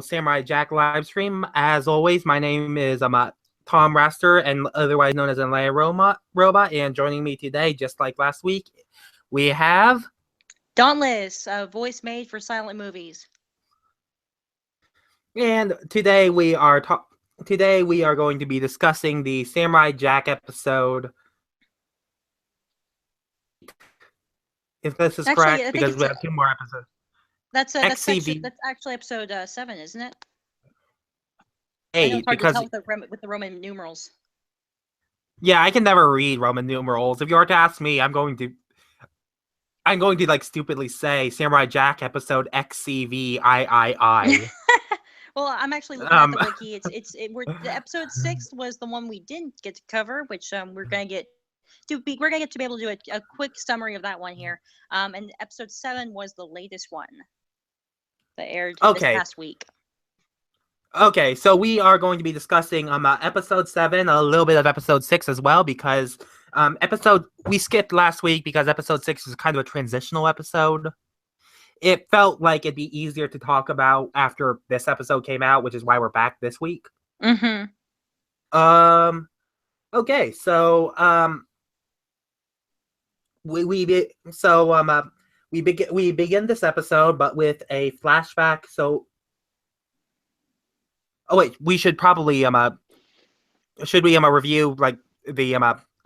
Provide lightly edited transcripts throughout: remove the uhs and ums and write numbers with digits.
Samurai Jack live stream. As always, my name is Tom Raster, and otherwise known as Atlanta Robot. And joining me today, just like last week, we have Dauntless, a voice made for silent movies. And today we are going to be discussing the Samurai Jack episode. If this is Actually, correct, because we have two more episodes. That's actually episode 7, isn't it? 8, I know it's hard because to tell with the Roman numerals. Yeah, I can never read Roman numerals. If you were to ask me, I'm going to like stupidly say Samurai Jack episode XCVIII. Well, I'm actually looking at the wiki. The episode 6 was the one we didn't get to cover, which we're gonna get to be able to do a quick summary of that one here. And episode 7 was the latest one that aired this past week. Okay, so we are going to be discussing episode 7, a little bit of episode 6 as well, because we skipped last week because episode 6 is kind of a transitional episode. It felt like it'd be easier to talk about after this episode came out, which is why we're back this week. Mm-hmm. Okay, so we begin this episode, but with a flashback. So, oh wait, we should probably should we review like the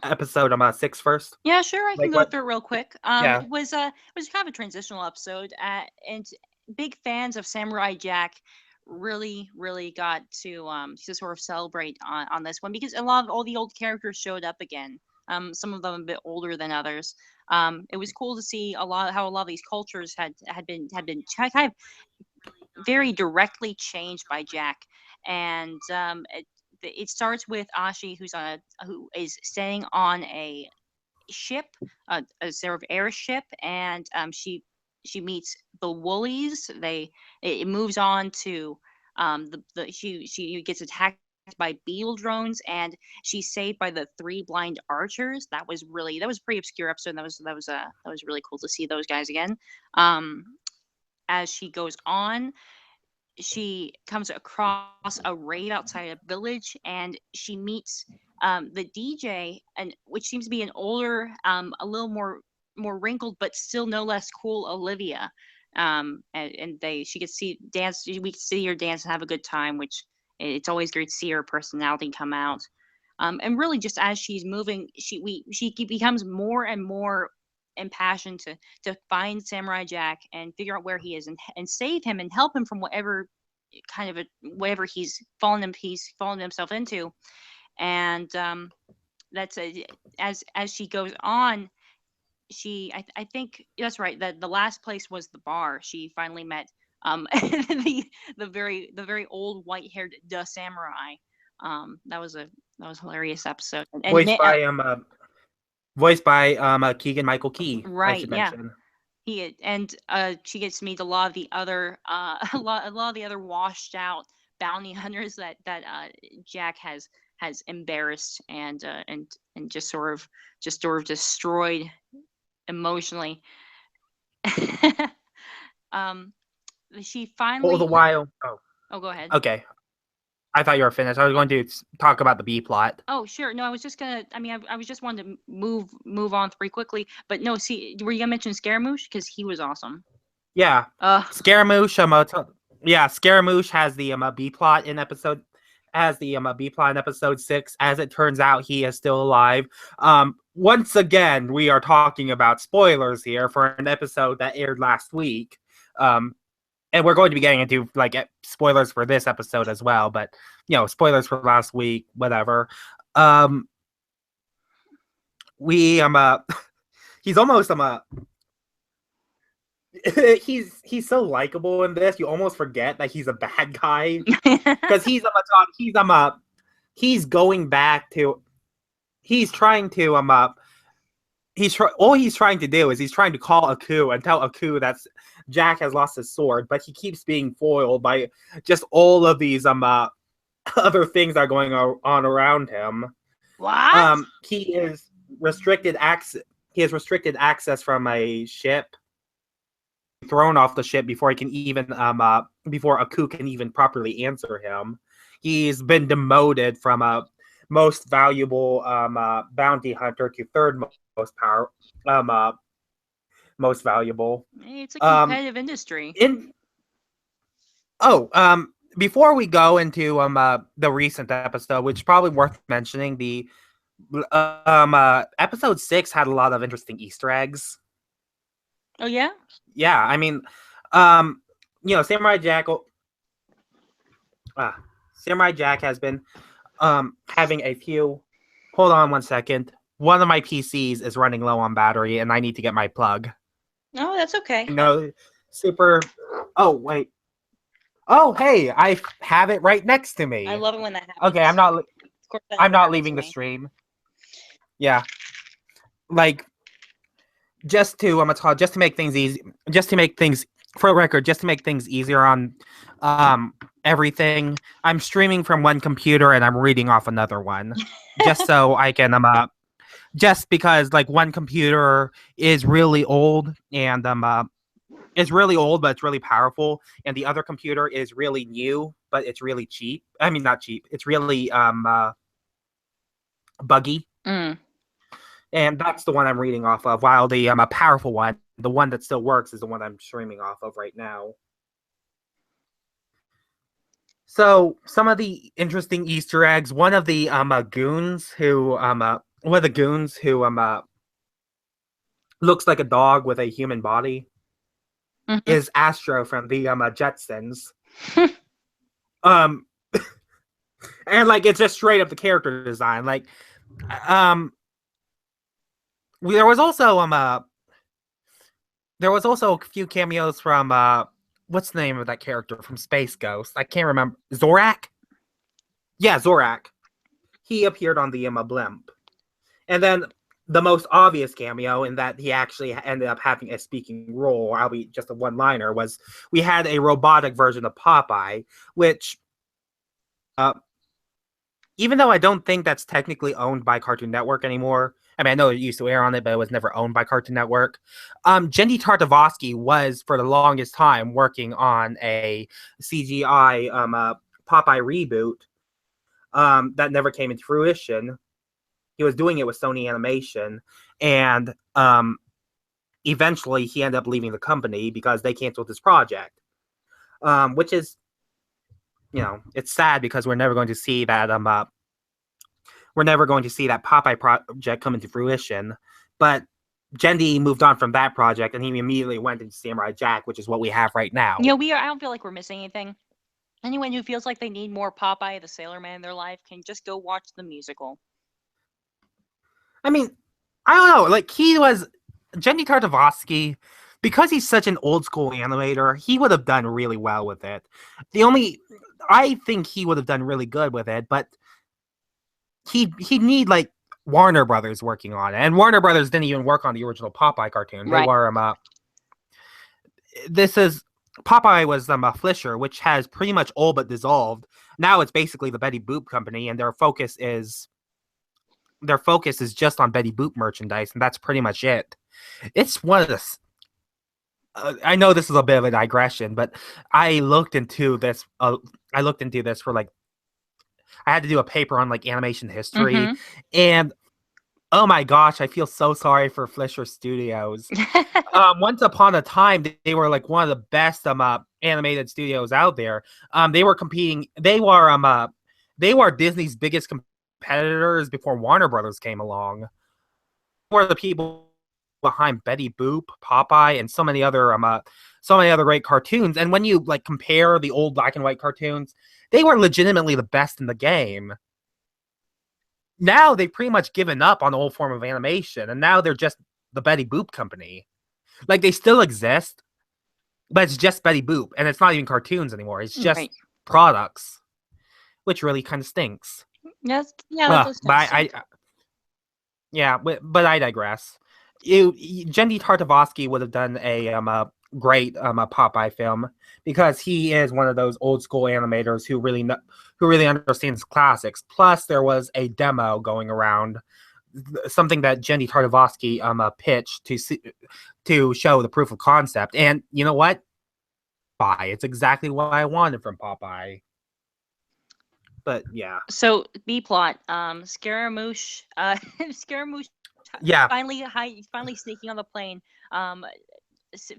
episode 6 first? Yeah, sure. I can go through it real quick. Yeah. It was kind of a transitional episode, and big fans of Samurai Jack really got to sort of celebrate on this one, because all the old characters showed up again. Some of them a bit older than others. It was cool to see how a lot of these cultures had been kind of very directly changed by Jack, and it starts with Ashi, who is staying on a ship, a sort of airship, and she meets the Woolies. It moves on to she gets attacked by beetle drones, and she's saved by the 3 blind archers. That was a pretty obscure episode. And that was really cool to see those guys again. As she goes on, she comes across a raid outside a village, and she meets the DJ, and which seems to be an older, a little more wrinkled, but still no less cool Olivia. She gets to dance. We can see her dance and have a good time, which it's always great to see her personality come out. And really, just as she's moving, she becomes more and more impassioned to find Samurai Jack and figure out where he is, and save him and help him from whatever he's fallen himself into. And as she goes on, I think that's right, that the last place was the bar. She finally met the very old white-haired samurai. That was a hilarious episode. And voiced by Keegan-Michael Key. Right, yeah. She gets to meet a lot of the other washed out bounty hunters that Jack has embarrassed and just sort of destroyed emotionally. She finally. All the while. Oh, go ahead. Okay. I thought you were finished. I was going to talk about the B plot. Oh, sure. No, I was just gonna. I mean, I was just wanting to move on pretty quickly. But no, see, were you gonna mention Scaramouche? Because he was awesome. Yeah. Scaramouche. Scaramouche has the B plot in episode. B plot in episode 6. As it turns out, he is still alive. Once again, we are talking about spoilers here for an episode that aired last week. And we're going to be getting into like spoilers for this episode as well, but spoilers for last week, whatever. He's almost he's so likable in this. You almost forget that he's a bad guy, because he's going back to all he's trying to do is he's trying to call Aku and tell Aku that Jack has lost his sword, but he keeps being foiled by just all of these other things that are going on around him. What? He has restricted access from a ship. thrown off the ship before he can even before Aku can even properly answer him. He's been demoted from a most valuable bounty hunter to third most most valuable. Hey, it's a competitive industry. Before we go into the recent episode, which is probably worth mentioning, the episode 6 had a lot of interesting Easter eggs. Oh yeah? Yeah, I mean, Samurai Jack has been having a few. Hold on one second. One of my PCs is running low on battery, and I need to get my plug. Oh, that's okay. No, super. Oh wait. Oh hey, I have it right next to me. I love it when that happens. Okay, I'm not leaving the stream. Yeah, like just to make things easy, for the record, just to make things easier on everything. I'm streaming from one computer and I'm reading off another one, just so I can just because like one computer is really old and is really old but it's really powerful, and the other computer is really new but it's really cheap. I mean, not cheap. It's really buggy. And that's the one I'm reading off of, while the a powerful one, the one that still works, is the one I'm streaming off of right now. So some of the interesting Easter eggs. One of the goons who looks like a dog with a human body is Astro from the Jetsons. And like it's just straight up the character design. Like there was also a few cameos from what's the name of that character from Space Ghost? I can't remember. Zorak? Yeah, Zorak. He appeared on the blimp. And then the most obvious cameo, in that he actually ended up having a speaking role, albeit just a one-liner, was we had a robotic version of Popeye, which even though I don't think that's technically owned by Cartoon Network anymore. I mean, I know it used to air on it, but it was never owned by Cartoon Network. Jendy Tartakovsky was, for the longest time, working on a CGI Popeye reboot that never came into fruition. He was doing it with Sony Animation, and eventually he ended up leaving the company because they canceled his project, which is, it's sad because we're never going to see that Popeye project come into fruition. But Jendy moved on from that project, and he immediately went into Samurai Jack, which is what we have right now. Yeah, I don't feel like we're missing anything. Anyone who feels like they need more Popeye the Sailor Man in their life can just go watch the musical. I mean, I don't know. Like, Jendy Tartakovsky, because he's such an old school animator, he would have done really well with it. I think he would have done really good with it, but he'd need like Warner Brothers working on it, and Warner Brothers didn't even work on the original Popeye cartoon. Right. They were Popeye was Fleischer, which has pretty much all but dissolved. Now it's basically the Betty Boop company, and their focus is just on Betty Boop merchandise, and that's pretty much it. It's one of the. I know this is a bit of a digression, but I looked into this. For like, I had to do a paper on like animation history, and oh my gosh, I feel so sorry for Fleischer Studios. Once upon a time, they were like one of the best animated studios out there. They were competing. They were Disney's biggest competitors before Warner Brothers came along. They were the people behind Betty Boop, Popeye, and so many other great cartoons. And when you like compare the old black and white cartoons, they were legitimately the best in the game. Now they've pretty much given up on the old form of animation, and now they're just the Betty Boop company. Like, they still exist, but it's just Betty Boop, and it's not even cartoons anymore. It's just products, which really kind of stinks. Yes, yeah, but I digress. Jendy Tartakovsky would have done a great Popeye film, because he is one of those old school animators who really understands classics. Plus, there was a demo going around something that Jenny Tartakovsky pitched to show the proof of concept. And you know what? Popeye. It's exactly what I wanted from Popeye. But yeah. So B plot, Scaramouche, Scaramouche Yeah. finally sneaking on the plane,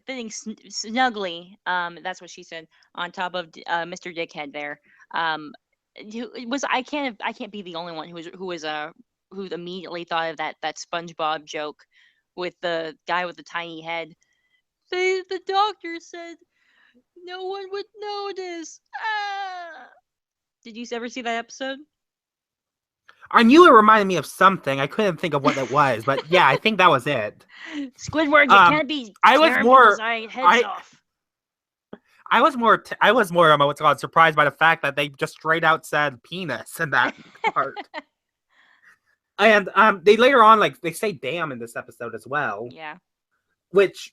fitting snugly, that's what she said, on top of Mr. Dickhead there. I can't be the only one who immediately thought of that SpongeBob joke with the guy with the tiny head. The doctor said no one would notice. Ah! Did you ever see that episode? I knew it reminded me of something. I couldn't think of what it was, but yeah, I think that was it. Squidward, you can't be tearing people's heads off. I was more what's called surprised by the fact that they just straight out said penis in that part. And they later on, like, they say damn in this episode as well. Yeah. Which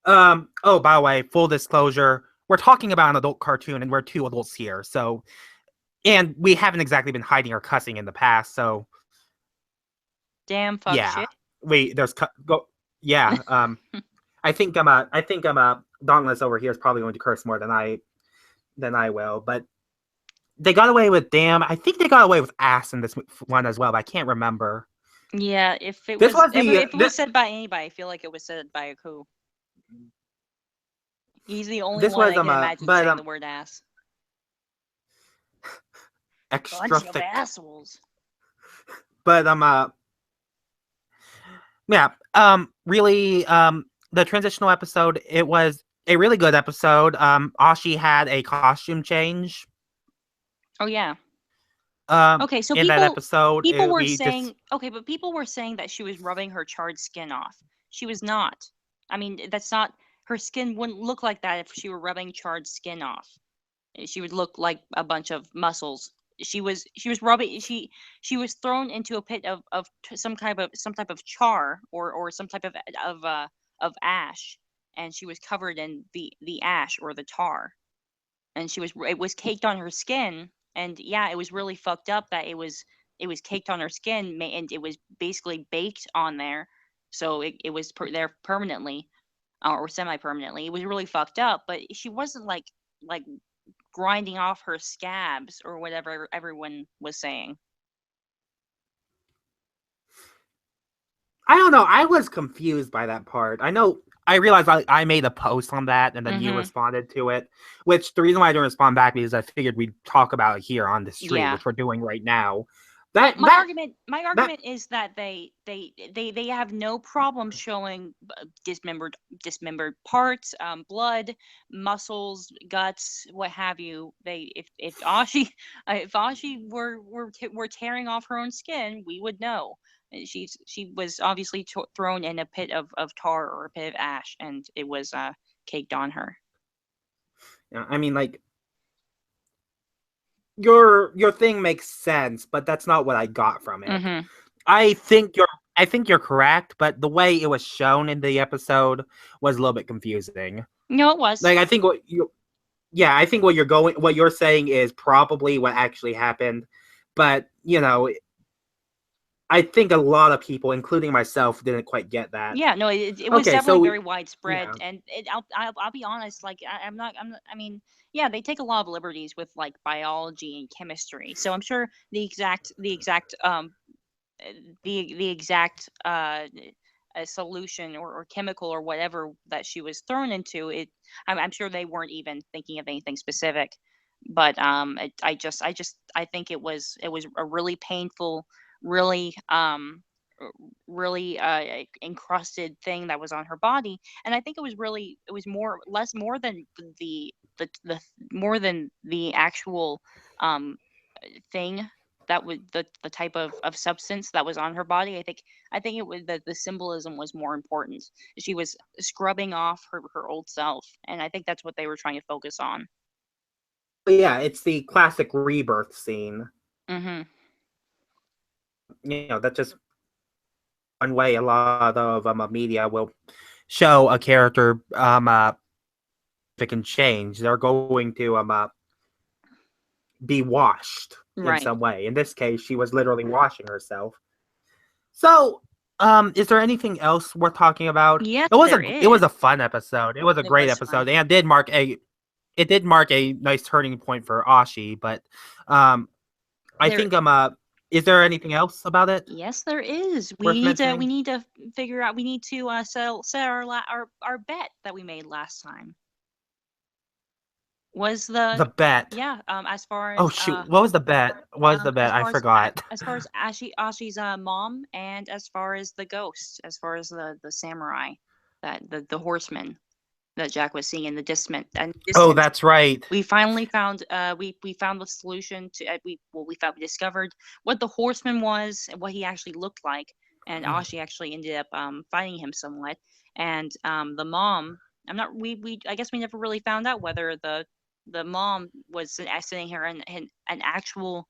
by the way, full disclosure, we're talking about an adult cartoon and we're two adults here, so, and we haven't exactly been hiding or cussing in the past, so damn, fuck, yeah. shit. Wait, there's yeah. I think Dauntless over here is probably going to curse more than I will, but they got away with damn. I think they got away with ass in this one as well, but I can't remember. Yeah, if it was said by anybody, I feel like it was said by a coup. He's the only one I can imagine saying the word ass. Extra bunch thick. Of assholes. But yeah, really, the transitional episode, it was a really good episode. Ashi had a costume change. Oh yeah. Okay, so in that episode, people were saying that she was rubbing her charred skin off. She was not. I mean, that's not. Her skin wouldn't look like that if she were rubbing charred skin off. She would look like a bunch of muscles. She was rubbing. She was thrown into a pit of some type of char or some type of ash, and she was covered in the ash or the tar, and it was caked on her skin. And yeah, it was really fucked up that it was caked on her skin, and it was basically baked on there, so it was there permanently, or semi-permanently. It was really fucked up, but she wasn't like grinding off her scabs or whatever everyone was saying. I don't know. I was confused by that part. I realized I made a post on that, and then you responded to it. Which the reason why I didn't respond back is I figured we'd talk about it here on the stream, which we're doing right now. My argument is that they have no problem showing dismembered parts, blood, muscles, guts, what have you. If Ashi were tearing off her own skin, we would know. She was obviously thrown in a pit of tar or a pit of ash, and it was caked on her. Yeah, I mean, like, your thing makes sense, but that's not what I got from it. Mm-hmm. I think you're correct, but the way it was shown in the episode was a little bit confusing. No, it was. Like, I think what you're saying is probably what actually happened, but I think a lot of people, including myself, didn't quite get that. Yeah, no, it was definitely very widespread, and I'll be honest. Like, I'm not. I mean, yeah, they take a lot of liberties with like biology and chemistry, so I'm sure the exact solution or chemical or whatever that she was thrown into it. I'm sure they weren't even thinking of anything specific, but I think it was a really painful, really encrusted thing that was on her body, and I think it was more than the actual thing that was the type of substance that was on her body. I think it was the symbolism was more important. She was scrubbing off her old self, and I think that's what they were trying to focus on. Yeah, it's the classic rebirth scene. Mm-hmm. That's just one way a lot of media will show a character that can change. They're going to be washed in some way. In this case, she was literally washing herself. So, is there anything else worth talking about? Yes, It was there a is. fun episode. It was a It great was episode, fun. and it did mark a nice turning point for Ashi. But I There think is there anything else about it Yes, there is. worth We mentioning? need to figure out. We need to set our bet that we made last time. Was The bet. as far Oh as shoot! What was the bet? What was the bet? I forgot. as far as Ashi's mom, and as far as the ghost, as far as the samurai, that the horseman that Jack was seeing in the Oh, distance. that's right. We finally found we found the solution to we discovered what the horseman was and what he actually looked like, and Ashi actually ended up fighting him somewhat. And the mom, I'm not we I guess we never really found out whether the mom was sending her an actual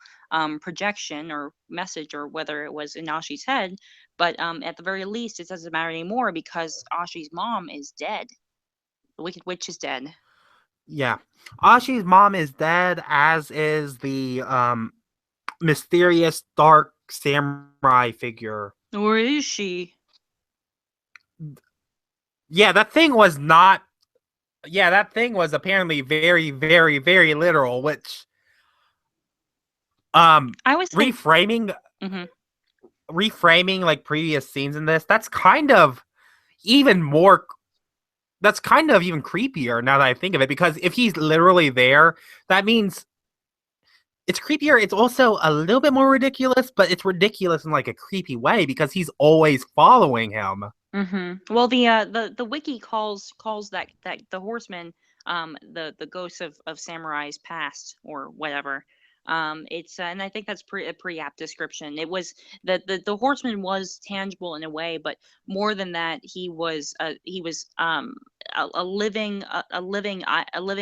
projection or message, or whether it was in Ashi's head. But at the very least, it doesn't matter anymore because Ashi's mom is dead. The Wicked Witch is dead. Yeah, Ashi's mom is dead, as is the mysterious dark samurai figure. Where is she? Yeah, that thing was not. Yeah, that thing was apparently very, very, very literal. Which, I was think- reframing, mm-hmm. reframing like previous scenes in this. That's kind of even more. That's kind of even creepier now that I think of it, because if he's literally there, that means it's creepier. It's also a little bit more ridiculous, but it's ridiculous in like a creepy way because he's always following him. Mm-hmm. Well, the wiki calls that the horseman the ghosts of samurai's past or whatever. It's and I think that's a pretty apt description. It was the horseman was tangible in a way, but more than that, he was a living a living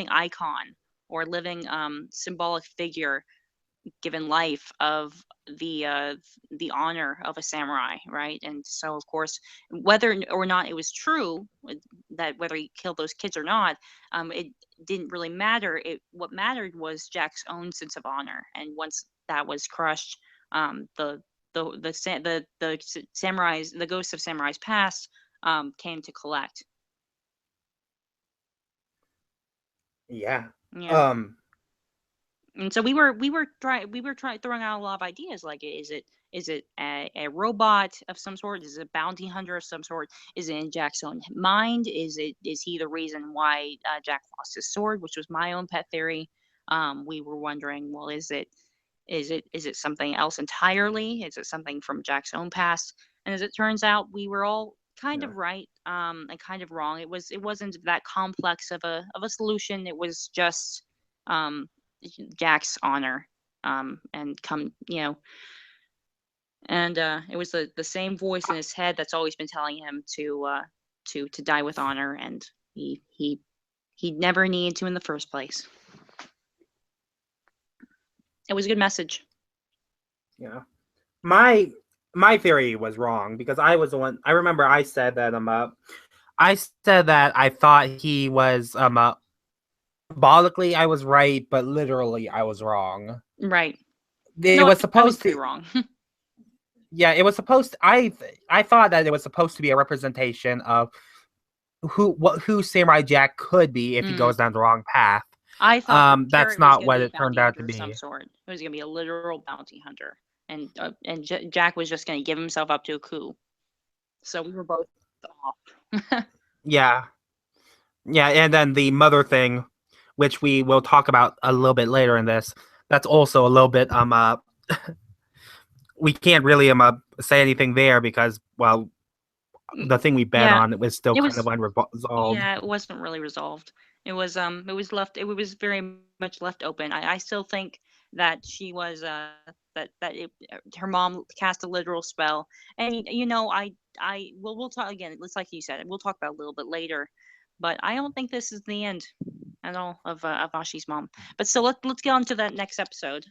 icon, or a living symbolic figure given life of the honor of a samurai, right? And so of course, whether or not it was true, that whether he killed those kids or not, it didn't really matter. What mattered was Jack's own sense of honor, and once that was crushed, the samurais, the ghosts of samurai's past, came to collect. Yeah. Yeah. And so we were throwing out a lot of ideas, like is it a robot of some sort? Is it a bounty hunter of some sort? Is it in Jack's own mind? Is he the reason why Jack lost his sword, which was my own pet theory? We were wondering, well, is it something else entirely? Is it something from Jack's own past? And as it turns out, we were all kind of right and kind of wrong. It wasn't that complex of a solution. It was just Jack's honor, and and it was the same voice in his head that's always been telling him to die with honor, and he never needed to in the first place. It was a good message. Yeah. My theory was wrong because I was the one. I remember I said that I thought he was symbolically I was right, but literally I was wrong. Right. It was supposed to be wrong. Yeah, it was supposed to, I thought that it was supposed to be a representation of who Samurai Jack could be if he goes down the wrong path. I thought that's not what it turned out to be. Some sort. It was going to be a literal bounty hunter, and Jack was just going to give himself up to a coup. So we were both off. Yeah, and then the mother thing, which we will talk about a little bit later in this. That's also a little bit we can't really say anything there because, well, the thing we bet on, it was still kind of unresolved. Yeah, it wasn't really resolved. It was very much left open. I still think that she was her mom cast a literal spell, and we'll talk again. It's like you said, we'll talk about it a little bit later, but I don't think this is the end at all of Ashi's mom. But so let's get on to that next episode.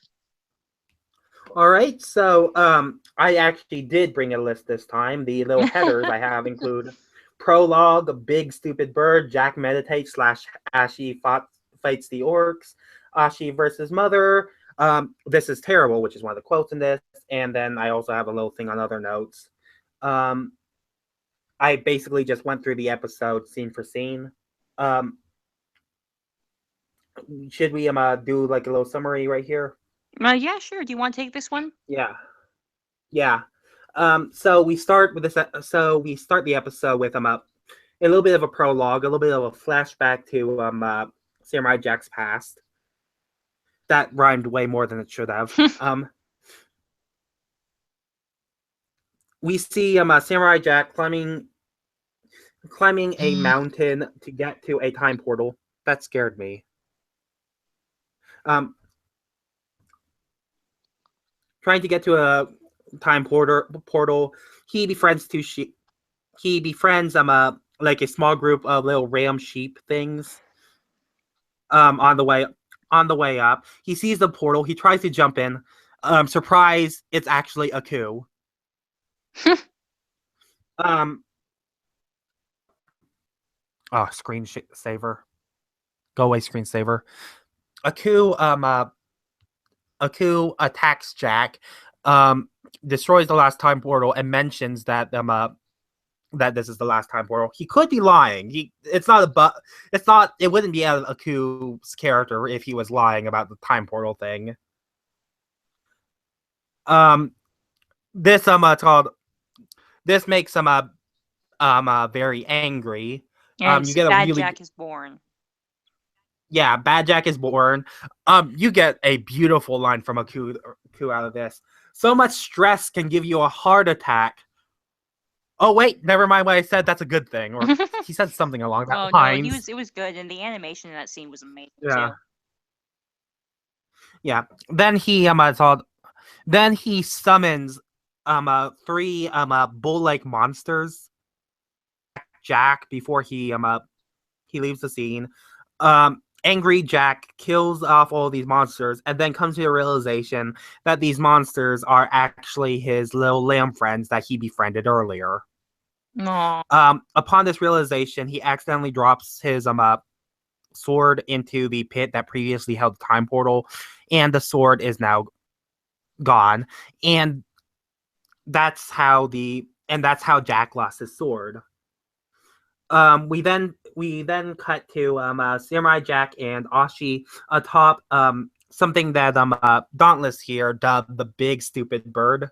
All right, so I actually did bring a list this time. The little headers I have include prologue, Big Stupid Bird, Jack meditates / Ashi fights the orcs, Ashi versus Mother, This is Terrible, which is one of the quotes in this, and then I also have a little thing on other notes. Um, I basically just went through the episode scene for scene. Should we do like a little summary right here? Yeah, sure. Do you want to take this one? Yeah, yeah. So we start with this. So we start the episode with a little bit of a prologue, a little bit of a flashback to Samurai Jack's past. That rhymed way more than it should have. We see Samurai Jack climbing a mountain to get to a time portal. That scared me. Trying to get to a time portal, he befriends two sheep. He befriends like a small group of little ram sheep things. On the way up, he sees the portal. He tries to jump in. Surprise! It's actually a coup. Screensaver. Go away, screensaver. Aku attacks Jack, destroys the last time portal, and mentions that that this is the last time portal. He could be lying. It wouldn't be out of Aku's character if he was lying about the time portal thing. This makes him very angry. And you get Bad Jack is born. Yeah, Bad Jack is born. You get a beautiful line from Aku out of this. So much stress can give you a heart attack. Oh wait, never mind what I said. That's a good thing. Or he said something along that line. No, it was good, and the animation in that scene was amazing too. Yeah. Then he summons 3 bull-like monsters. Jack before he leaves the scene. Angry Jack kills off all these monsters and then comes to the realization that these monsters are actually his little lamb friends that he befriended earlier. Aww. Upon this realization, he accidentally drops his sword into the pit that previously held the time portal, and the sword is now gone. And that's how Jack lost his sword. We then cut to Samurai Jack and Ashi atop something that Dauntless here dubbed the big stupid bird.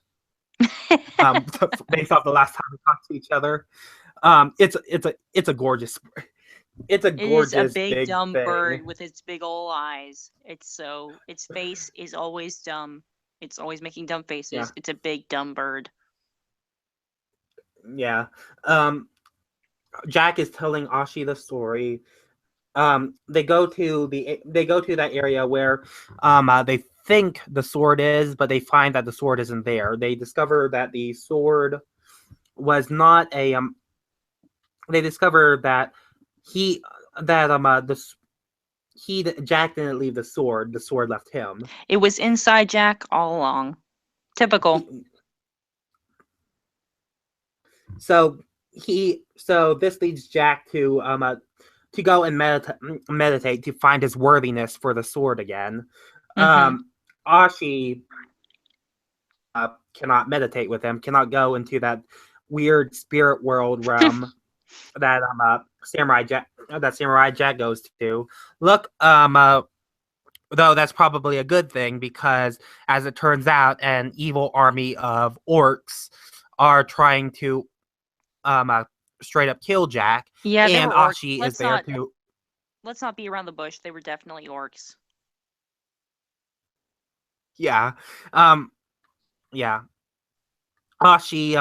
Based off the last time we talked to each other. It's a gorgeous It is a big dumb bird with its big old eyes. Its face is always dumb. It's always making dumb faces. Yeah. It's a big dumb bird. Yeah. Jack is telling Ashi the story. They go to that area where they think the sword is, but they find that the sword isn't there. They discover that the sword was not a they discover that Jack didn't leave the sword left him. It was inside Jack all along. Typical. So this leads Jack to go and meditate to find his worthiness for the sword again. Ashi cannot meditate with him, cannot go into that weird spirit world realm that Samurai Jack goes to. Look, though that's probably a good thing, because as it turns out, an evil army of orcs are trying to straight up kill Jack. Yeah, and Ashi is there too. Let's not be around the bush. They were definitely orcs. Yeah. Yeah. Ashi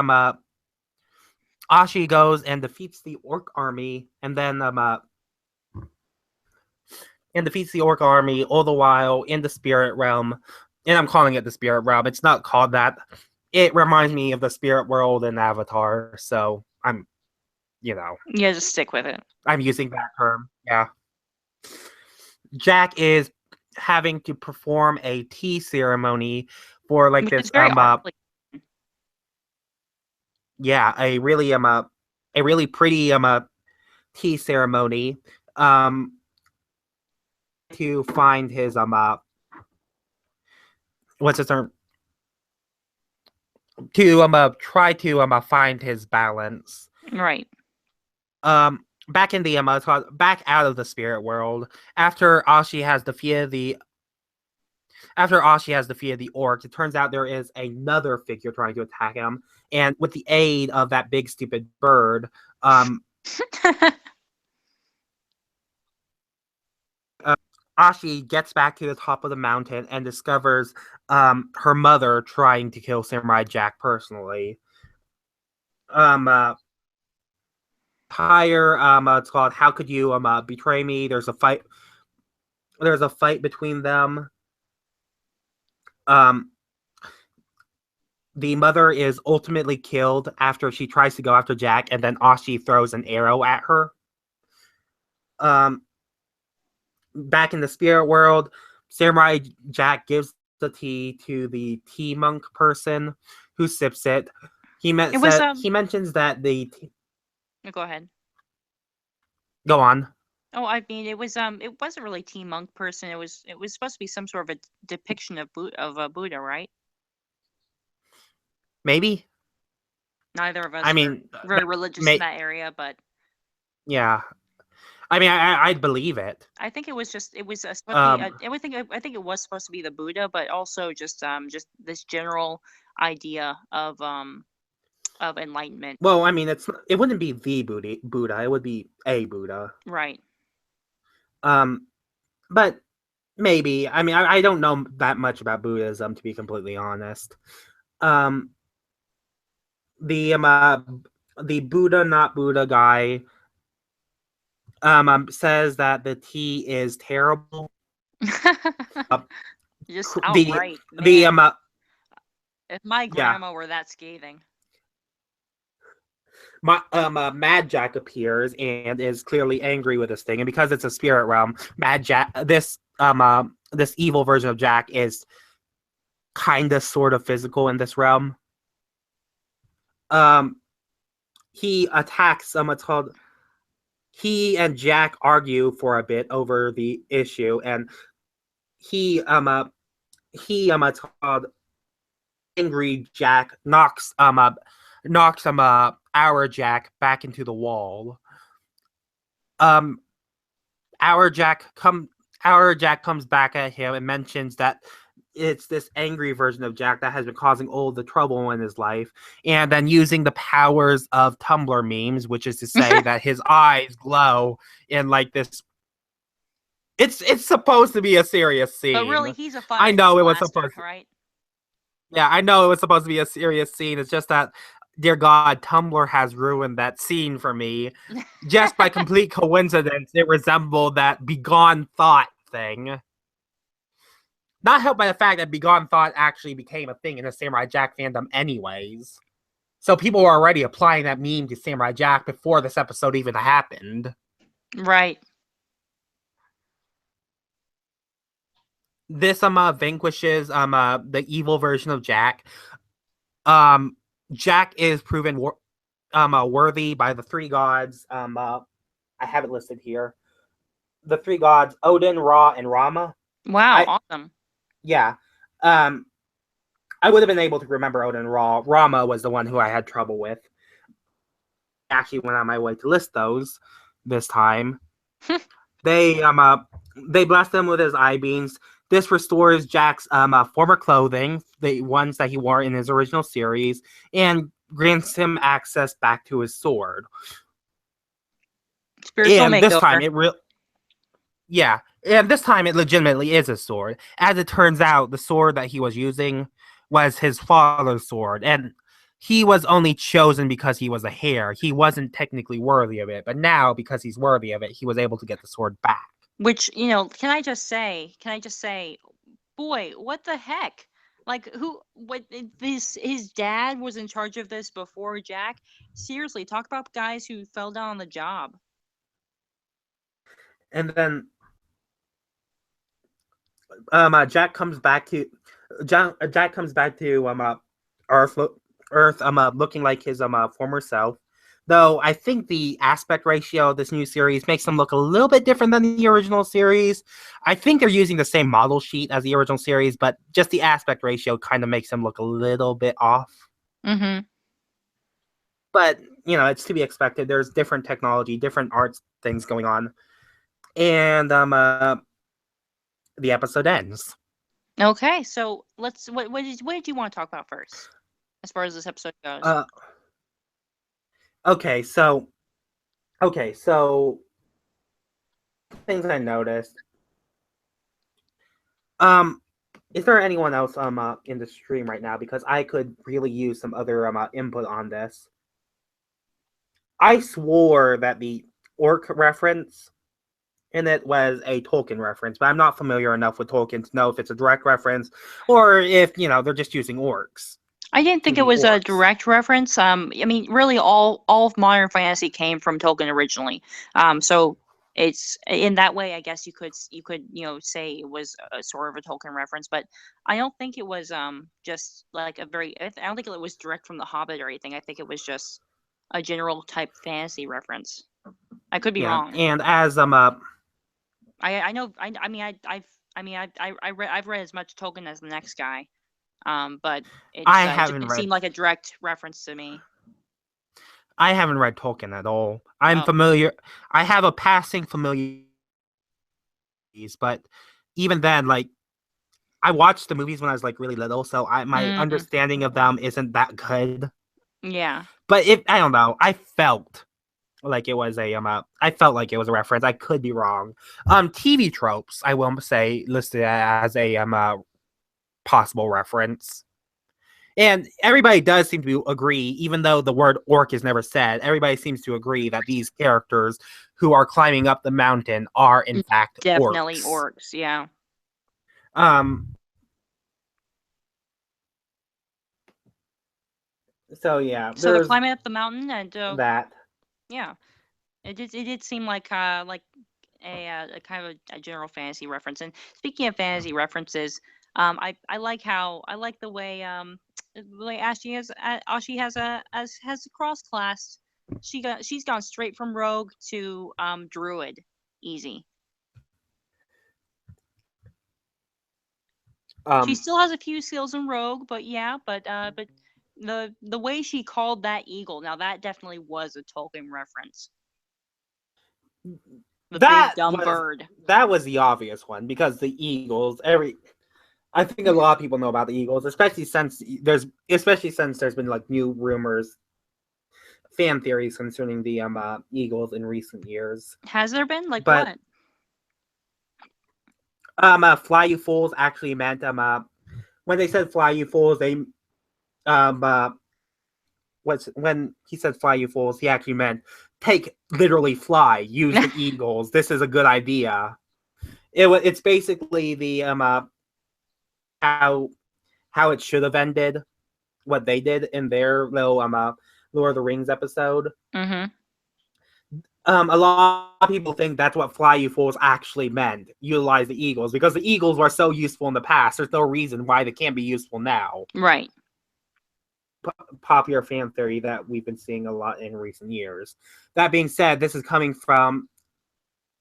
goes and defeats the orc army, and then defeats the orc army, all the while in the spirit realm. And I'm calling it the spirit realm. It's not called that. It reminds me of the spirit world in Avatar, so I'm Yeah, just stick with it. I'm using that term. Yeah. Jack is having to perform a tea ceremony for like this yeah, a really pretty tea ceremony to find his what's his term? to try to find his balance. Right. Back in the back out of the spirit world, after Ashi has defeated the orc, it turns out there is another figure trying to attack him, and with the aid of that big stupid bird, Ashi gets back to the top of the mountain and discovers her mother trying to kill Samurai Jack personally. It's called "How Could You Betray Me?" There's a fight between them. The mother is ultimately killed after she tries to go after Jack, and then Ashi throws an arrow at her. Back in the spirit world, Samurai Jack gives the tea to the tea monk person, who sips it. He mentions that the Go ahead. Go on. Oh, I mean, it wasn't really tea monk person. It was supposed to be some sort of a depiction of Buddha, right? Maybe. Neither of us. I mean, are very religious in that area, but yeah. I mean, I'd believe it. I think it was supposed to be. I think it was supposed to be the Buddha, but also just this general idea of enlightenment. Well, I mean, it wouldn't be the Buddha. It would be a Buddha. Right. But maybe. I mean, I don't know that much about Buddhism, to be completely honest. The Buddha not Buddha guy says that the tea is terrible. Just outright. If my grandma were that scathing. Mad Jack appears and is clearly angry with this thing, and because it's a spirit realm, Mad Jack, this evil version of Jack is kind of sort of physical in this realm. He attacks it's called. He and Jack argue for a bit over the issue, and it's called angry Jack knocks our Jack back into the wall. Our Jack comes back at him and mentions that it's this angry version of Jack that has been causing all the trouble in his life, and then using the powers of Tumblr memes, which is to say that his eyes glow in like this. It's supposed to be a serious scene, but really, he's a fun. I know it was supposed to, right? Yeah, I know it was supposed to be a serious scene. It's just that, dear God, Tumblr has ruined that scene for me. Just by complete coincidence, it resembled that Begone Thought thing. Not helped by the fact that Begone Thought actually became a thing in the Samurai Jack fandom anyways. So people were already applying that meme to Samurai Jack before this episode even happened. Right. This vanquishes the evil version of Jack. Jack is proven worthy by the three gods. I have it listed here. The three gods: Odin, Ra, and Rama. Wow, awesome. Yeah. I would have been able to remember Odin and Ra. Rama was the one who I had trouble with. Actually went on my way to list those this time. They blast him with his eye beams. This restores Jack's former clothing, the ones that he wore in his original series, and grants him access back to his sword. Spiritual makeover. This time and this time it legitimately is a sword. As it turns out, the sword that he was using was his father's sword, and he was only chosen because he was a heir. He wasn't technically worthy of it, but now, because he's worthy of it, he was able to get the sword back. Which, can I just say, boy, what the heck? Like, his dad was in charge of this before Jack? Seriously, talk about guys who fell down on the job. And then Jack comes back to Earth looking like his former self. Though I think the aspect ratio of this new series makes him look a little bit different than the original series. I think they're using the same model sheet as the original series, but just the aspect ratio kind of makes him look a little bit off. Mm-hmm. But, it's to be expected. There's different technology, different arts things going on. And the episode ends. Okay, so let's. What did you want to talk about first, as far as this episode goes? Okay, so things I noticed. Is there anyone else in the stream right now? Because I could really use some other input on this. I swore that the orc reference in it was a Tolkien reference, but I'm not familiar enough with Tolkien to know if it's a direct reference or if they're just using orcs. I didn't think it was a direct reference. I mean, really, all of modern fantasy came from Tolkien originally. So it's in that way. I guess you could say it was a sort of a Tolkien reference, but I don't think it was just like a very. I don't think it was direct from The Hobbit or anything. I think it was just a general type fantasy reference. I could be wrong. And as I know. I've read as much Tolkien as the next guy. But it didn't seem like a direct reference to me. I haven't read Tolkien at all. I'm familiar. I have a passing familiarity, but even then, like, I watched the movies when I was like really little, so my understanding of them isn't that good. Yeah. But I don't know. I felt like it was a reference. I could be wrong. TV tropes, I will say, listed as a possible reference. And everybody does seem to agree, even though the word orc is never said, everybody seems to agree that these characters who are climbing up the mountain are in fact definitely orcs, yeah. So yeah. So they're climbing up the mountain and that. Yeah. It did seem like a kind of a general fantasy reference. And speaking of fantasy references, I like the way Ashi has a cross class. She's gone straight from rogue to druid, easy. She still has a few skills in rogue, but the way she called that eagle, now that definitely was a Tolkien reference. The big dumb bird. That was the obvious one, because the eagles, I think a lot of people know about the eagles, especially since there's been like new rumors, fan theories concerning the eagles in recent years. Has there been what? Fly you fools actually meant when they said fly you fools, they when he said fly you fools, he actually meant literally fly, use the eagles. This is a good idea. It's basically the how it should have ended, what they did in their little Lord of the Rings episode. Mm-hmm. A lot of people think that's what fly you fools actually meant, utilize the eagles, because the eagles were so useful in the past. There's no reason why they can't be useful now. Right. Popular fan theory that we've been seeing a lot in recent years. That being said, this is coming from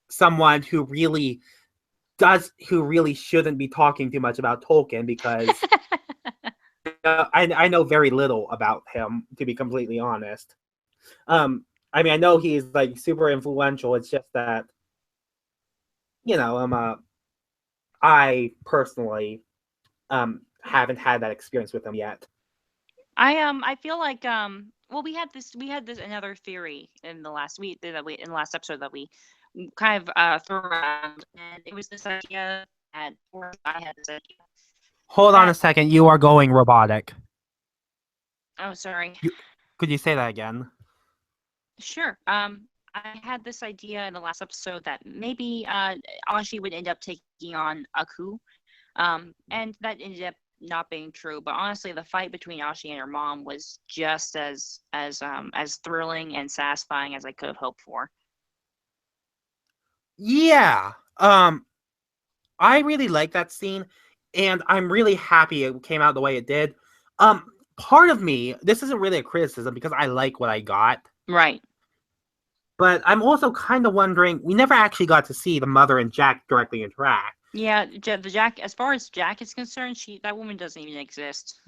someone who really shouldn't be talking too much about Tolkien, because I know very little about him, to be completely honest. I mean, I know he's like super influential. It's just that, I personally haven't had that experience with him yet. I feel like well, we had this another theory in the last episode that we kind of threw around, and it was this idea that I had this idea. Hold on a second, you are going robotic. Oh, sorry. Could you say that again? Sure. I had this idea in the last episode that maybe Ashi would end up taking on Aku, and that ended up not being true. But honestly, the fight between Ashi and her mom was just as thrilling and satisfying as I could have hoped for. Yeah. I really like that scene, and I'm really happy it came out the way it did. Part of me, this isn't really a criticism, because I like what I got. Right. But I'm also kind of wondering, we never actually got to see the mother and Jack directly interact. Yeah, the Jack, as far as Jack is concerned, that woman doesn't even exist.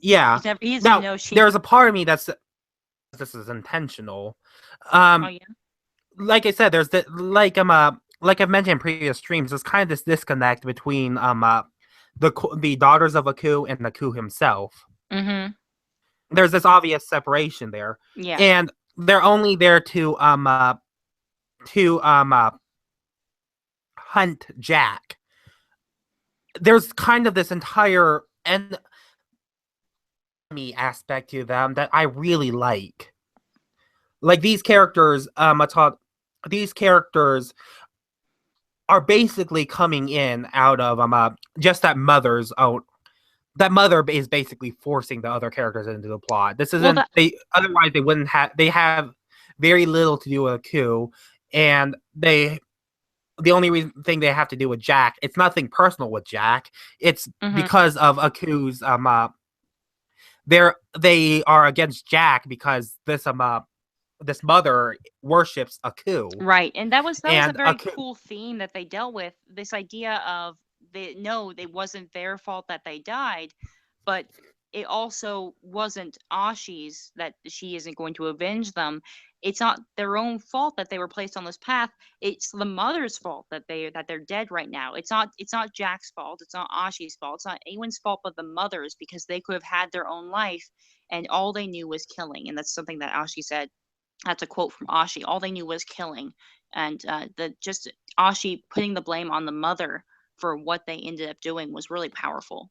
Yeah. He doesn't Now, know she. there's a part of me that's this is intentional. Oh yeah. Like I said, there's the like I've mentioned in previous streams, there's kind of this disconnect between the daughters of Aku and Aku himself. Mm-hmm. There's this obvious separation there, Yeah. and they're only there to hunt Jack. There's kind of this entire enemy aspect to them that I really like. Like these characters, these characters are basically coming in out of just that mother's own. That mother is basically forcing the other characters into the plot. This isn't they. Otherwise, they wouldn't have. They have very little to do with a coup, and the only thing they have to do with Jack. It's nothing personal with Jack. It's because of Aku's they are against Jack because this mother worships Aku. Right, and that was a very cool theme that they dealt with. This idea of it wasn't their fault that they died, but it also wasn't Ashi's that she isn't going to avenge them. It's not their own fault that they were placed on this path. It's the mother's fault that they're dead right now. It's not Jack's fault. It's not Ashi's fault. It's not anyone's fault but the mother's, because they could have had their own life, and all they knew was killing. And that's something that Ashi said. That's a quote from Ashi. All they knew was killing, and just Ashi putting the blame on the mother for what they ended up doing was really powerful.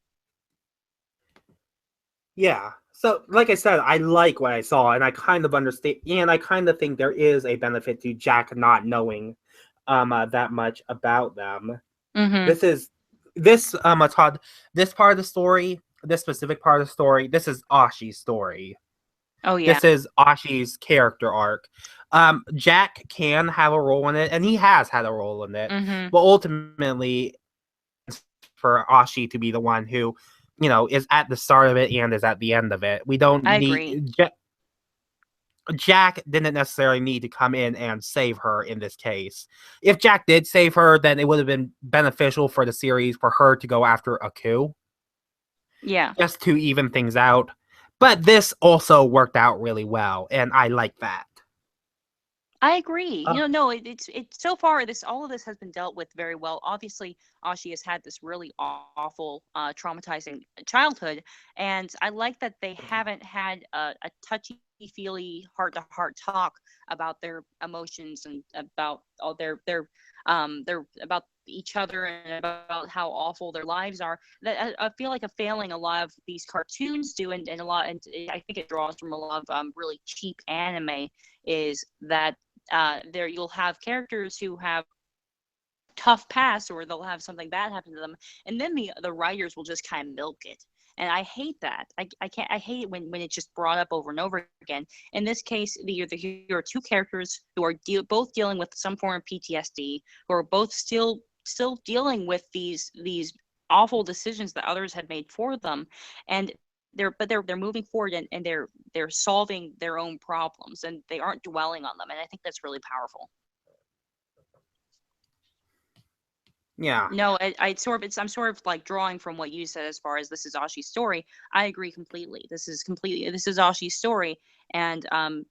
Yeah. So, like I said, I like what I saw, and I kind of understand, and I kind of think there is a benefit to Jack not knowing that much about them. Mm-hmm. This part of the story, this specific part of the story, this is Ashi's story. Oh yeah. This is Ashi's character arc. Jack can have a role in it, and he has had a role in it. But ultimately, for Ashi to be the one who, is at the start of it and is at the end of it. We don't need Jack didn't necessarily need to come in and save her in this case. If Jack did save her, then it would have been beneficial for the series for her to go after Aku. Yeah. Just to even things out. But this also worked out really well, and I like that. I agree. It's so far all of this has been dealt with very well. Obviously, Ashi has had this really awful, traumatizing childhood, and I like that they haven't had a touchy-feely, heart-to-heart talk about their emotions and about all their about each other and about how awful their lives are. That I feel like a failing a lot of these cartoons do, and I think it draws from a lot of really cheap anime, is that there you'll have characters who have tough past, or they'll have something bad happen to them, and then the writers will just kind of milk it. And I hate that. I hate it when it's just brought up over and over again. In this case, here are two characters who are both dealing with some form of PTSD, who are both still dealing with these awful decisions that others had made for them, and they're moving forward, and they're solving their own problems, and they aren't dwelling on them, and I think that's really powerful. Yeah. No, I'm sort of like drawing from what you said as far as this is Ashi's story. I agree completely. This is Ashi's story, and I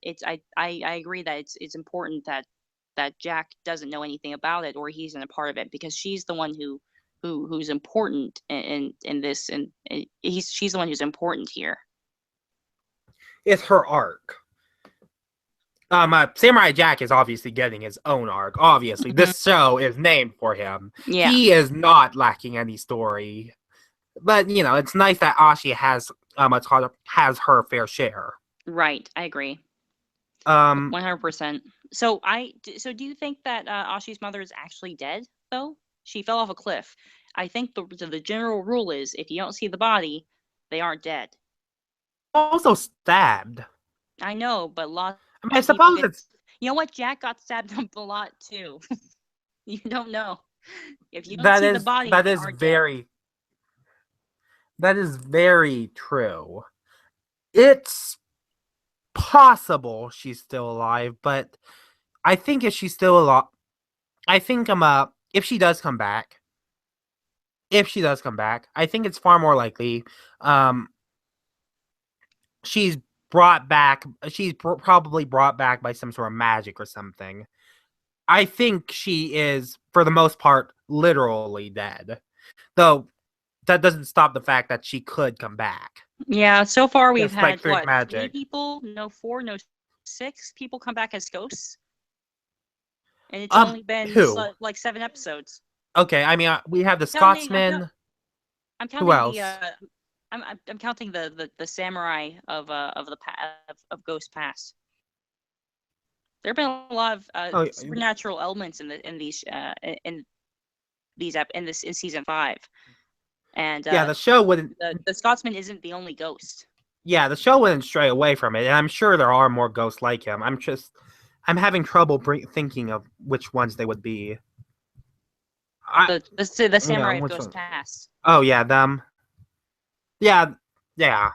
agree that it's important that Jack doesn't know anything about it, or he's in a part of it, because she's the one who's important in this, and she's the one who's important here. It's her arc. Samurai Jack is obviously getting his own arc. Obviously, this show is named for him. Yeah. He is not lacking any story, but it's nice that Ashi has her fair share. Right, I agree. 100%. So do you think that Ashi's mother is actually dead though? She fell off a cliff. I think the general rule is if you don't see the body, they aren't dead. Also stabbed. I know, but lots. I suppose it's. You know what? Jack got stabbed up a lot too. You don't know. If you don't see the body, that is very. That is very true. It's possible she's still alive, but I think if she's still alive, I think if she does come back, I think it's far more likely she's brought back. She's probably brought back by some sort of magic or something. I think she is, for the most part, literally dead. Though that doesn't stop the fact that she could come back. Yeah, so far we've Just like had through what, 3 magic. people? No, 4, no, 6 people come back as ghosts, and it's only been Who? like 7 episodes. Okay, I mean, we have the Counting, Scotsman. I'm Who counting else? the I'm counting the samurai of Ghost Pass. There have been a lot of supernatural elements in season 5, and yeah, the show wouldn't. The Scotsman isn't the only ghost. Yeah, the show wouldn't stray away from it, and I'm sure there are more ghosts like him. I'm having trouble thinking of which ones they would be. The samurai of Ghost Pass. Oh yeah, them. Yeah. Yeah.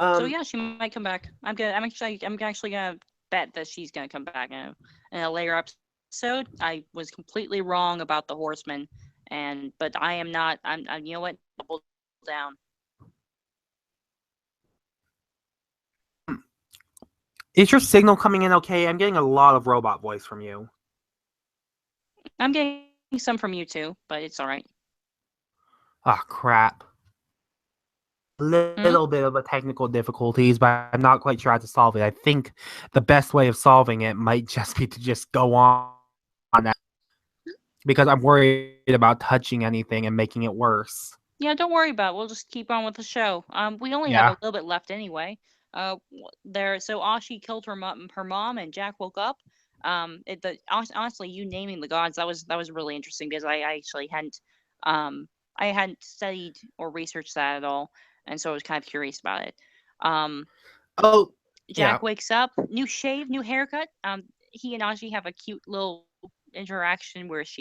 So yeah, she might come back. I'm actually gonna bet that she's gonna come back in a later episode. I was completely wrong about the Horseman, but I am not. I'm you know what? Double down. Is your signal coming in okay? I'm getting a lot of robot voice from you. I'm getting some from you too, but it's all right. Oh crap. Little bit of a technical difficulties, but I'm not quite sure how to solve it. I think the best way of solving it might just be to just go on that, because I'm worried about touching anything and making it worse. Yeah, don't worry about it. We'll just keep on with the show. We only have a little bit left anyway. So Ashi killed her mom, and Jack woke up. Honestly, you naming the gods, that was really interesting, because I actually hadn't studied or researched that at all, and so I was kind of curious about it. Jack wakes up, new shave, new haircut. He and Ashi have a cute little interaction where it's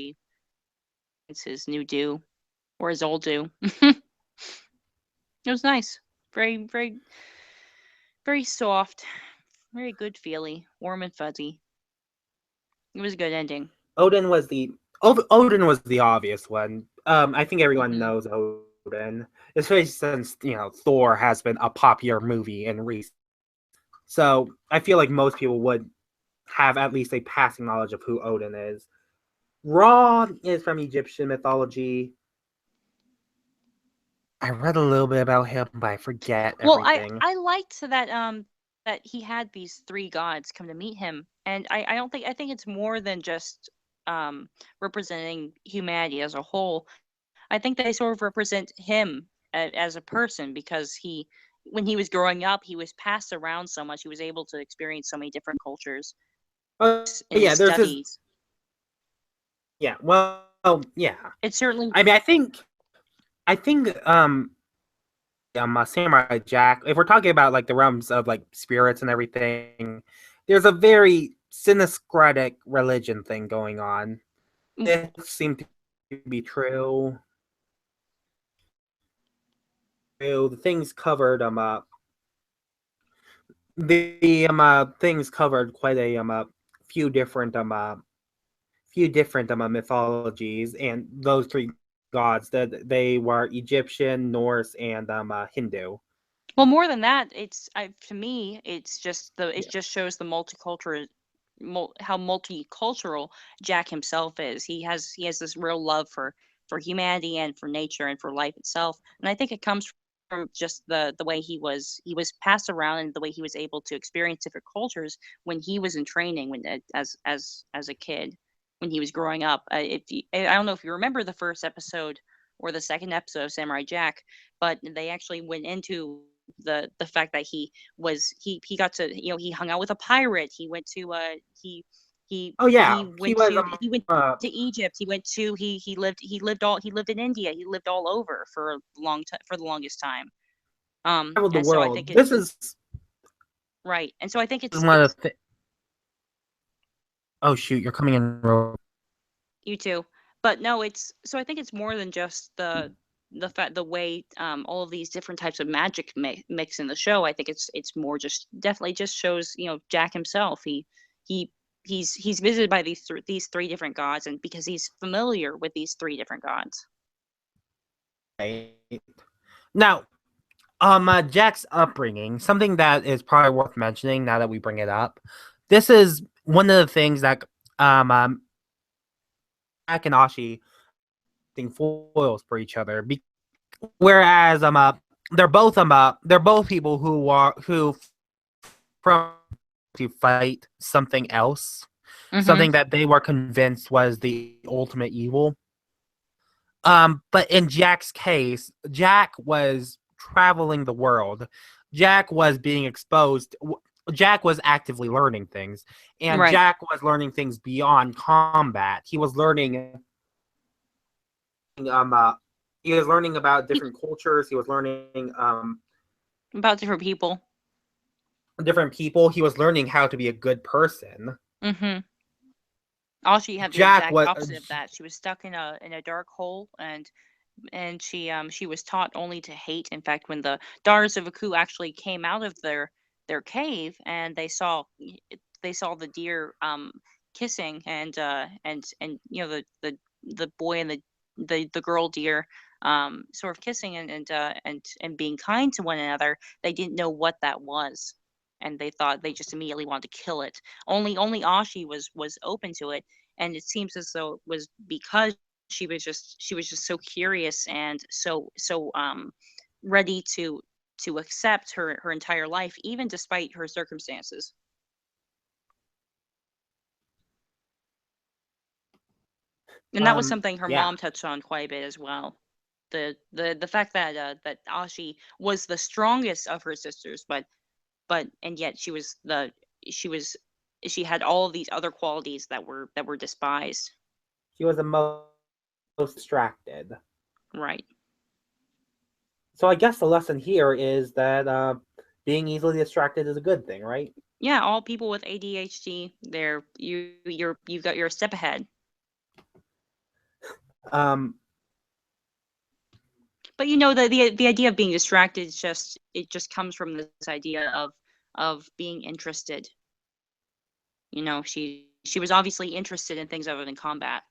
his new do, or his old do. It was nice. Very, very, very soft. Very good feely. Warm and fuzzy. It was a good ending. Odin was the obvious one. I think everyone knows Odin, especially since Thor has been a popular movie in recent. So I feel like most people would have at least a passing knowledge of who Odin is. Ra is from Egyptian mythology. I read a little bit about him, but I forget everything. I liked that he had these 3 gods come to meet him, and I think it's more than just representing humanity as a whole. I think they sort of represent him as a person, because when he was growing up, he was passed around so much. He was able to experience so many different cultures. Yeah, there's studies. Yeah, well, yeah. It certainly. I mean, I think Samurai Jack, if we're talking about like the realms of like spirits and everything, there's a very synesthetic religion thing going on. It seemed to be true. The things covered things covered quite a few different mythologies, and those 3 gods, that they were Egyptian, Norse, and Hindu. Well, more than that, to me, it's just just shows the how multicultural Jack himself is. He has this real love for humanity and for nature and for life itself, and I think it comes from just the way he was passed around, and the way he was able to experience different cultures when he was in training, as a kid, when he was growing up. I don't know if you remember the first episode or the second episode of Samurai Jack, but they actually went into the fact that he got to, he hung out with a pirate. He went to he went to Egypt. He lived in India. He lived all over for the longest time. The world. I think this is right, and so I think it's one of the. Oh shoot! You're coming in. You too, but no, so I think it's more than just the way all of these different types of magic mix in the show. I think it's more definitely just shows Jack himself. He's visited by these 3 different gods, and because he's familiar with these 3 different gods. Now, Jack's upbringing, something that is probably worth mentioning now that we bring it up. This is one of the things that Jack and Ashi think foils for each other. Whereas they're both people who from to fight something else, Mm-hmm. something that they were convinced was the ultimate evil. But in Jack's case, Jack was traveling the world. Jack was being exposed. Jack was actively learning things, and Right. Jack was learning things beyond combat. Um, uh, he was learning about different cultures. He was learning About different people. different people. He was learning how to be a good person. Mm-hmm. Ashi had the Jack exact was opposite of that. She was stuck in a dark hole, and she was taught only to hate. In fact, when the daughters of Aku actually came out of their cave and they saw the deer kissing, and the boy and the girl deer sort of kissing and being kind to one another, they didn't know what that was, and they just immediately wanted to kill it. Only Ashi was open to it, and it seems as though it was because she was just so curious and so ready to accept her entire life, even despite her circumstances. And that was something her yeah. mom touched on quite a bit as well. The fact that Ashi was the strongest of her sisters, but and yet she was she had all of these other qualities that were despised. She was the most distracted. Right. So I guess the lesson here is that being easily distracted is a good thing, right? Yeah, all people with ADHD, you've got you're a step ahead. Um, But the idea of being distracted is just comes from this idea of being interested. She was obviously interested in things other than combat,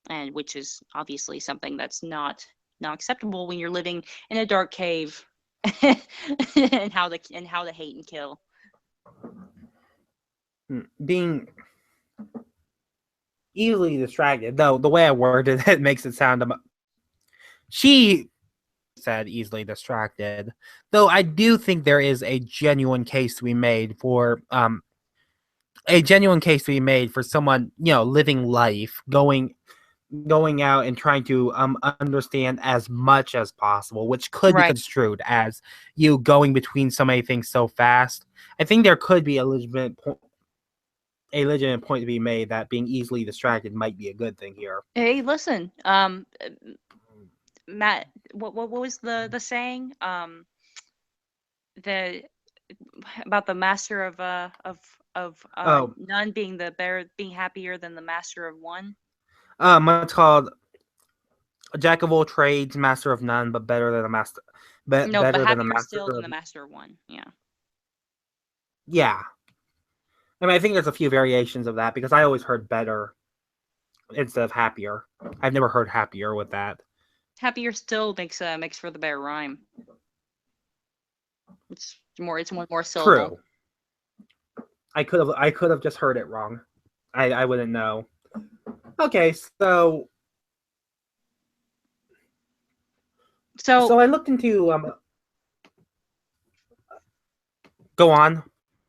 and which is obviously something that's not acceptable when you're living in a dark cave, and how to hate and kill. being easily distracted, though the way I worded it makes it sound she said easily distracted. Though I do think there is a genuine case to be made for someone, living life, going out and trying to understand as much as possible, which could be Right. construed as you going between so many things so fast. I think there could be a legitimate point to be made that being easily distracted might be a good thing here. Hey, listen, Matt, what was the saying? The About the master of Oh, none being happier than the master of one. it's called a jack of all trades, master of none, but better than a master, but No, but better than a happier master still than of. the master of one. Yeah. Yeah, I mean, I think there's a few variations of that because I always heard better instead of happier. I've never heard happier with that. Happier still makes for the better rhyme. It's one more syllable. True. I could have just heard it wrong. I wouldn't know. Okay, so So I looked into go on.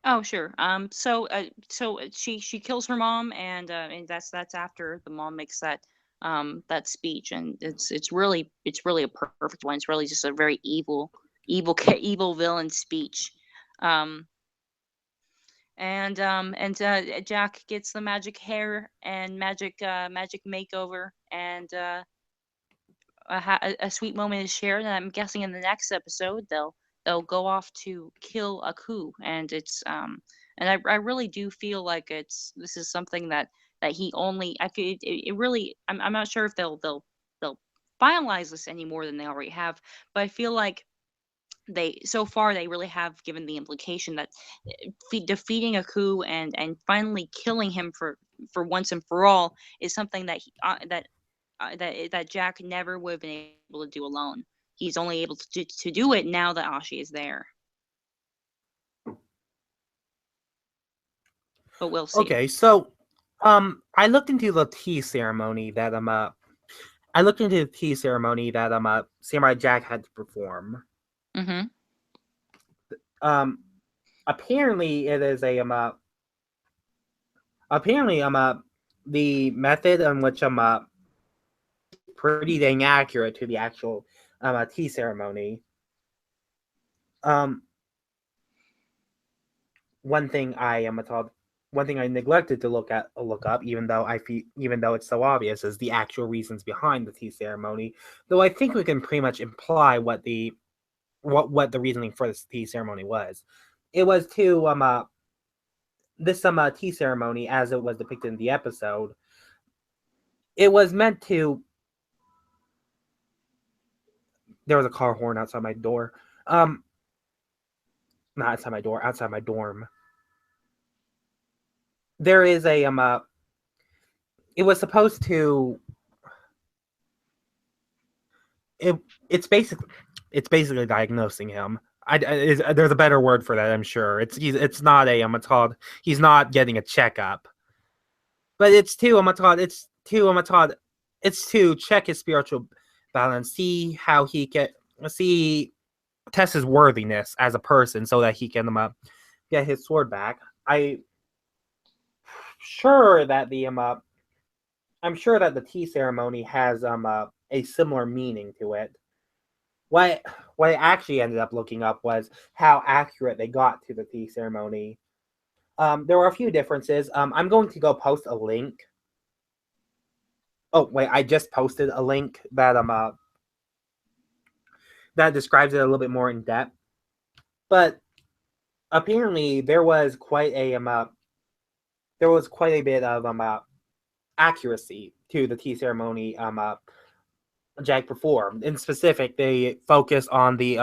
oh sure. So she kills her mom, and that's after the mom makes that speech, and it's really a perfect one. It's really just a very evil villain speech. Um and Jack gets the magic hair and magic makeover, and a sweet moment is shared, and I'm guessing in the next episode they'll go off to kill Aku, and I really do feel like this is something that he only I feel it really I'm not sure if they'll finalize this any more than they already have, but I feel like they really have given the implication that defeating Aku and finally killing him for once and for all is something that Jack never would have been able to do alone. he's only able to do it now that Ashi is there. But we'll see. Okay, so I looked into the tea ceremony that Samurai Jack had to perform. Mm-hmm. Apparently it is the method in which pretty dang accurate to the actual tea ceremony. One thing I neglected to look up, even though it's so obvious, is the actual reasons behind the tea ceremony. Though I think we can pretty much imply what the reasoning for this tea ceremony was. It was to this tea ceremony, as it was depicted in the episode. It was meant to. There was a car horn outside my door. Not outside my door, outside my dorm. There is a it was supposed to. It's basically diagnosing him. There's a better word for that, I'm sure. It's not it's called, he's not getting a checkup, but it's to check his spiritual balance, see how he can test his worthiness as a person, so that he can get his sword back. I'm sure that the tea ceremony has a similar meaning to it. What I actually ended up looking up was how accurate they got to the tea ceremony. There were a few differences. I'm going to go post a link. Oh wait, I just posted a link that that describes it a little bit more in depth. But apparently there was quite a bit of accuracy to the tea ceremony Jack performed. In specific, they focus on the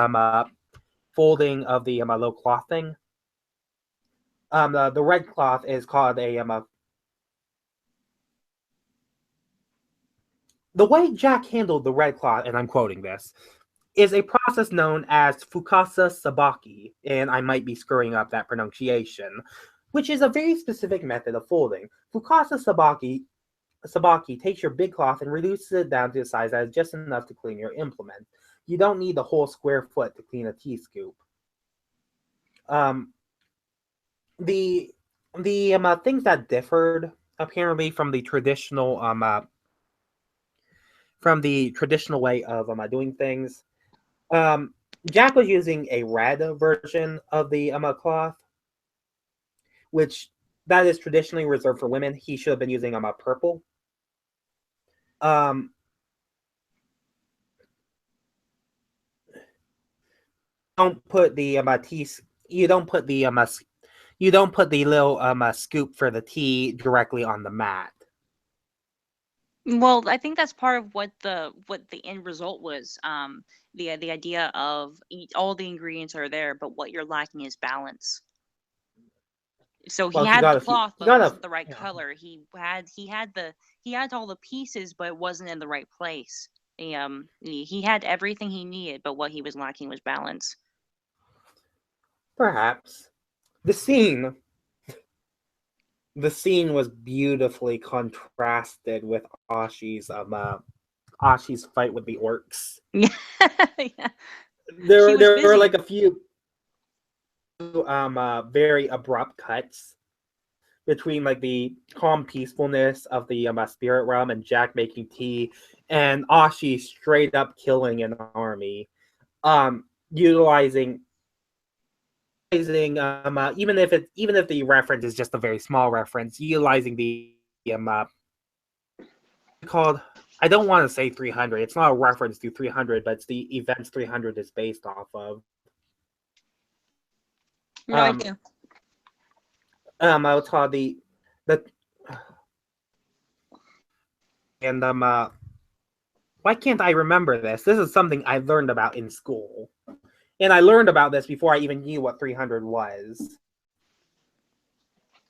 folding of the little cloth thing. The red cloth is called the way Jack handled the red cloth, and I'm quoting this, is a process known as fukasa sabaki, and I might be screwing up that pronunciation, which is a very specific method of folding. Fukasa sabaki takes your big cloth and reduces it down to a size that is just enough to clean your implement. You don't need the whole square foot to clean a tea scoop. The things that differed apparently from the traditional way of doing things. Jack was using a red version of the cloth, which that is traditionally reserved for women. He should have been using purple. Don't put the tea. You don't put the little scoop for the tea directly on the mat. Well, I think that's part of what the end result was. The idea of all the ingredients are there, but what you're lacking is balance. So he had the cloth, but it wasn't the right color. He had all the pieces, but it wasn't in the right place. He had everything he needed, but what he was lacking was balance. Perhaps the scene was beautifully contrasted with Ashi's fight with the orcs. Yeah. There were like a few very abrupt cuts between like the calm peacefulness of the spirit realm and Jack making tea, and Ashi straight up killing an army, utilizing even if the reference is just a very small reference, utilizing the called, I don't want to say 300. It's not a reference to 300, but it's the events 300 is based off of. No idea. I would call the and why can't I remember this? This is something I learned about in school. And I learned about this before I even knew what 300 was.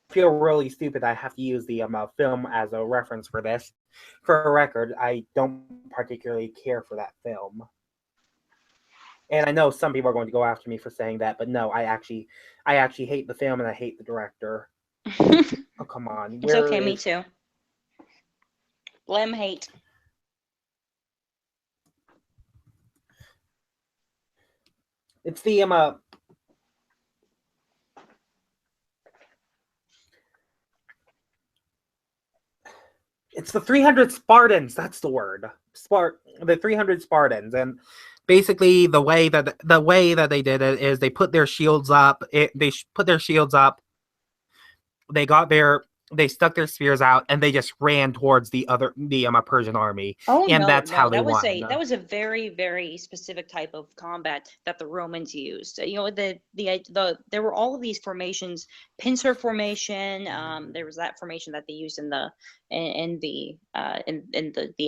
I feel really stupid I have to use the film as a reference for this. For a record, I don't particularly care for that film. And I know some people are going to go after me for saying that, but no, I actually hate the film and I hate the director. Oh, come on. It's okay, me too. Blame hate. It's the it's the 300 Spartans. That's the word. The 300 Spartans, and basically the way that they did it is they put their shields up. They put their shields up. They stuck their spears out, and they just ran towards the Persian army. Oh, and no, that's how they that was won. that was a very, very specific type of combat that the Romans used. You know, there were all of these formations, pincer formation. There was that formation that they used in the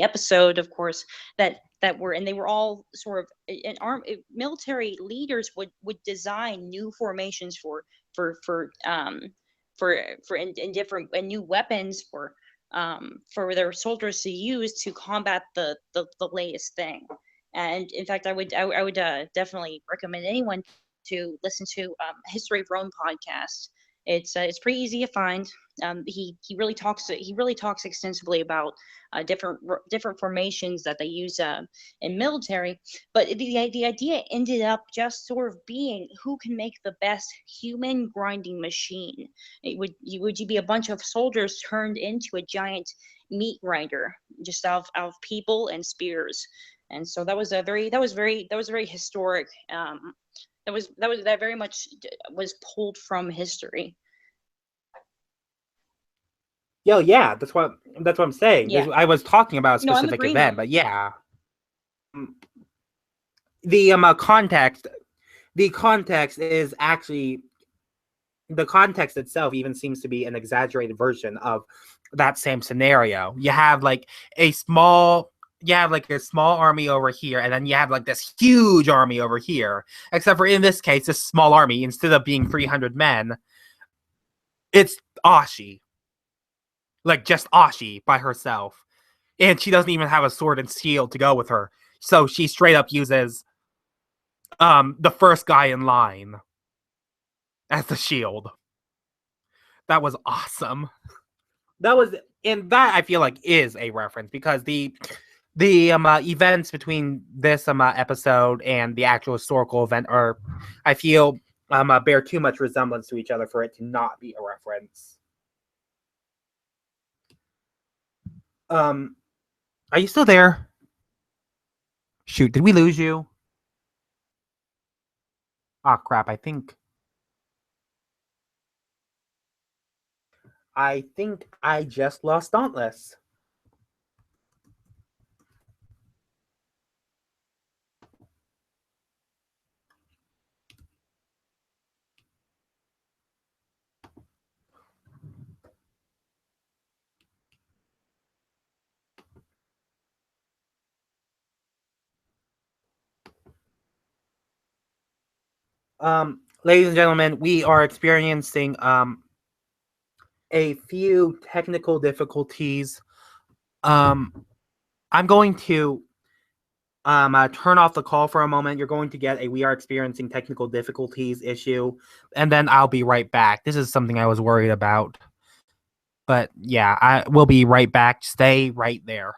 episode, of course, that were, and they were all sort of military leaders would design new formations for in different and new weapons for their soldiers to use to combat the latest thing. And in fact, I would definitely recommend anyone to listen to History of Rome podcast. It's pretty easy to find. He really talks extensively about different formations that they use in military. But the idea ended up just sort of being who can make the best human grinding machine. Would you be a bunch of soldiers turned into a giant meat grinder just out of people and spears? And so that was very historic. That very much was pulled from history. Yeah, that's what I'm saying. Yeah. I was talking about a specific event, but yeah. The context is actually, the context itself even seems to be an exaggerated version of that same scenario. You have like a small army over here, and then you have like this huge army over here. Except for in this case, this small army, instead of being 300 men, it's Ashi. Like just Ashi by herself. And she doesn't even have a sword and shield to go with her. So she straight up uses the first guy in line as the shield. That was awesome. And that I feel like is a reference, because the events between this episode and the actual historical event are, I feel, bear too much resemblance to each other for it to not be a reference. Are you still there? Shoot, did we lose you? Oh crap, I think I just lost Dauntless. Ladies and gentlemen, we are experiencing a few technical difficulties. I'm going to turn off the call for a moment. You're going to get a "we are experiencing technical difficulties" issue, and then I'll be right back. This is something I was worried about. But yeah, I will be right back. Stay right there.